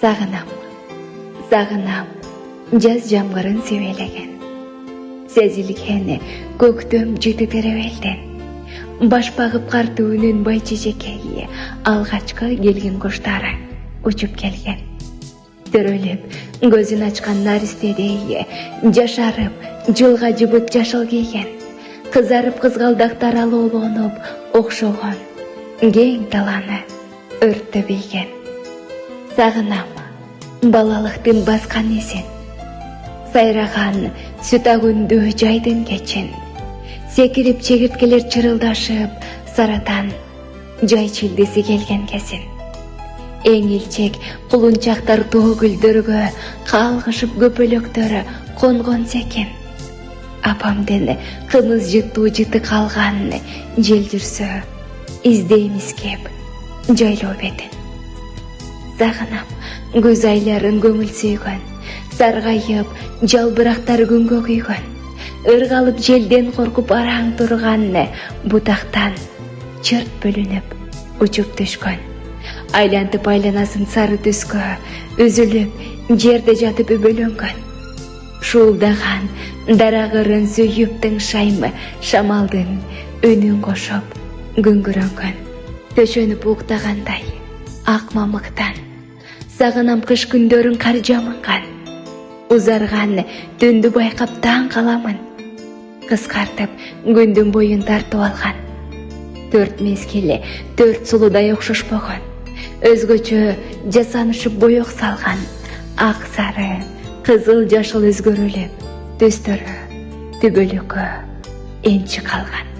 Сағынам, сағынам, жаз жамғырын севелеген. Сезілгені көктөм жіті теревелден. Баш бағып қарты үнін бай чечекейі, алғачқы келген құштары ұчып келген. Түріліп, көзін açқан наристедейі, жашарып, жылға жібіт жашыл кейген. Қызарып қызғалдақтар алолонып, оқшоған, кең таланы өртті бейген. Сағынам, балалықтың басқан есен. Сайраған сүта күнді жайдың кечін. Секіріп чегірткелер чырылдашып, саратан жай чилдесі келген кесін. Ең илчек құлынчақтар тоғы гүлдіргі, қалғышып көпөлөктөрі қонған секен. Апамден қымыз жыты қалған жел жүрсі, издейміз кеп, жайлау бетін. Сағынам, көз айларын көңіл сүйген, сарғайып, жалбырақтар күнге күйген. Ырғалып желден қорқып араң тұрған, бұтақтан чырт бөлініп, ұчып түшкен. Айлантып айланасын сары түскі, үзіліп, жерде жатып үбөлөнген. Шуылдаған, дарағырын сүйіптің шаймы, шамалдың үнін қошып, күңгірөнген. Төшөніп уқтағандай, ақ мамықтан, сағынам қыш күндерін қар жамынған. Ұзарған түнді байқап таң қаламын. Қысқартып, күндің бойын тартып алған. Төрт мезгілі, төрт сұлудай оқшыш болған. Өзгөчө жасанышып бойық салған. Ақ сары, қызыл жашыл өзгөріліп, төстөрі, түбөлікі, енші қалған.